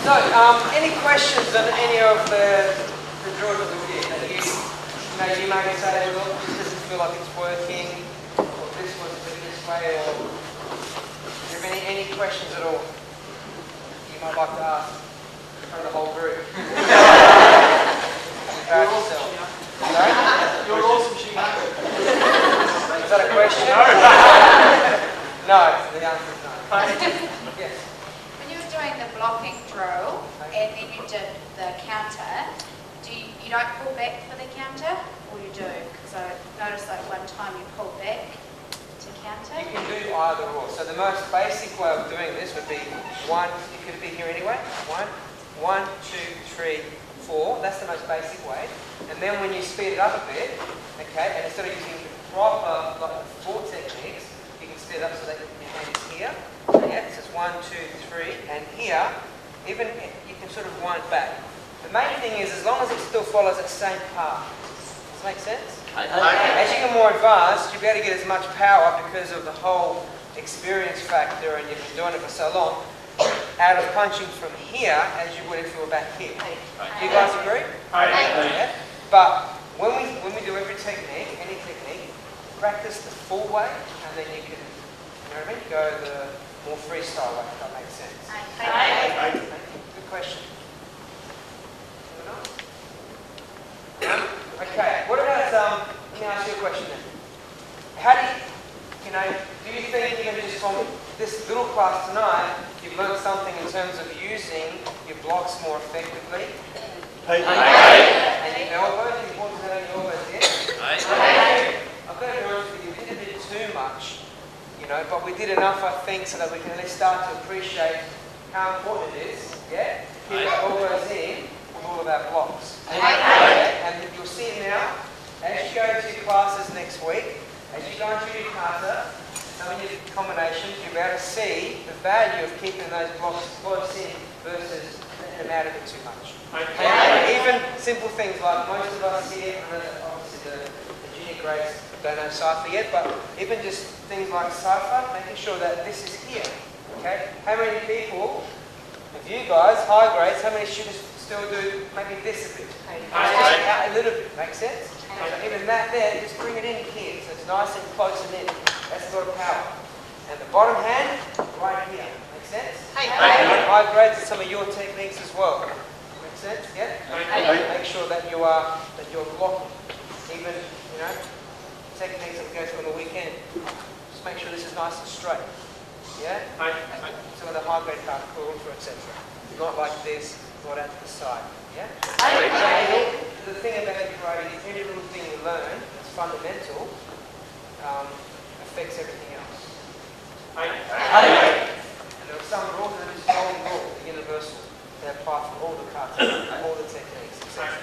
So, any questions on any of the drawers of the gear that you may say, look, this doesn't feel like it's working, or this was a bit this way, or do you have any questions at all you might like to ask from the whole group? You're awesome. Sorry? You're awesome, Shihan. Is that a question? No, the answer is no. Yes. When you were doing the blocking drill and then you did the counter, you don't pull back for the counter, or you do? Because I noticed like one time you pulled back to counter. You can do either or. So the most basic way of doing this would be one. It could be here anyway. 1, 2, 3, 4. That's the most basic way. And then when you speed it up a bit, okay, and instead of using the proper like 4 techniques, you can speed it up so that your hand is here. Yeah, so it's 1, 2, 3, and here, even you can sort of wind back. The main thing is, as long as it still follows that same path. Does that make sense? As you get more advanced, you'll be able to get as much power because of the whole experience factor, and you've been doing it for so long, out of punching from here as you would if you were back here. Do you guys agree? Yeah? But when we do every technique, any technique, practice the full way, and then you can, you know what I mean, go the more freestyle way, if that makes sense. Good question. Okay, what about, let me ask you a question then. How do you think even just from this little class tonight, you've learned something in terms of using your blocks more effectively? And your elbows, the importance of having your elbows in? I've got to be honest with you, we didn't do too much, but we did enough, I think, so that we can at least start to appreciate how important it is, yeah? To keep our elbows in with all of our blocks. And you'll see it now, as you go to your classes next week, as you go into your kata, some of your combinations, you'll be able to see the value of keeping those blocks close in versus letting them out a bit too much. Even simple things like most of us here, obviously the junior grades don't know cipher yet, but even just things like cipher, making sure that this is here. Okay? How many people, of you guys, high grades, how many students still do maybe this a bit? A little bit, makes sense? So even that there, just bring it in here, so it's nice and close and in. That's a lot of power. And the bottom hand, right here. Makes sense? High grades are some of your techniques as well. Makes sense? Yeah? Make sure that you're blocking. Even, techniques that we go through on the weekend. Just make sure this is nice and straight. Yeah? Some of the high grade cards, etc. Not like this, not out to the side. Yeah? The thing about karate is every little thing you learn that's fundamental affects everything else. And there are some rules that are just golden rules, the universal. They apply for all the cards, all the techniques, etc.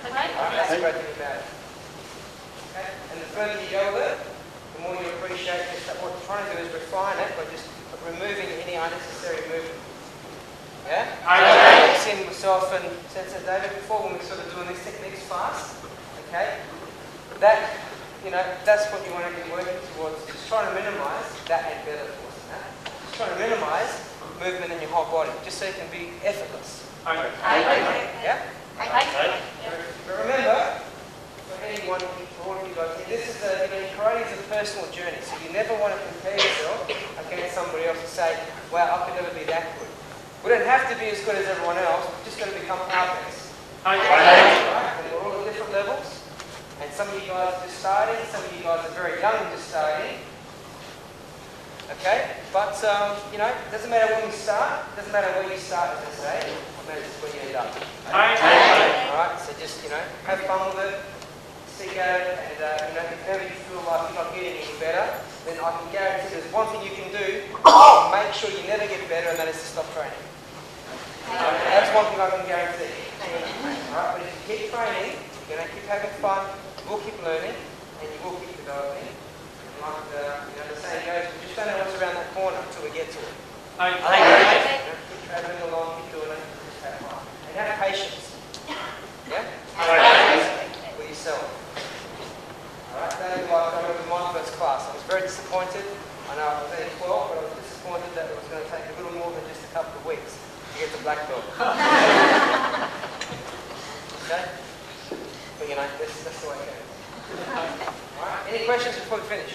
That's the great thing about it. Okay? And the further you go with it, the more you appreciate just that what you're trying to do is refine it by just removing any unnecessary movement. Yeah? I've seen myself and Sensei David before when we're sort of doing these techniques fast. Okay? That's what you want to be working towards. Just trying to minimize that and better, of course, than that. Just trying to minimize movement in your whole body, just so it can be effortless. Yeah? But remember, for anyone, for all of you guys, this is karate is a personal journey, so you never want to compare yourself against somebody else and say, wow, I could never be that good. We don't have to be as good as everyone else, we've just got to become our best. Right? And we're all at different levels. And some of you guys are just starting, some of you guys are very young and just starting. Okay? But, it doesn't matter when we start, it doesn't matter where you start, as they say, it matters where you end up. Alright? So just, have fun with it, seek out it, and if ever you feel like you're not getting any better, then I can guarantee there's one thing you can do, make sure you never get better, and that is to stop training. That's one thing I can guarantee. Alright? But if you keep training, you're going to keep having fun, you will keep learning, and you will keep developing. And like the saying goes, we just don't know what's around that corner until we get to it. Keep traveling along, keep doing it, just have fun. And have patience. Yeah? With yourself. Alright, that is like I remember my first class. I was very disappointed. I know I was only 12, but I was disappointed that it was going to take a little more than just a couple of weeks to get the black belt. Okay? But you know, that's the way it goes. Alright, any questions before we finish?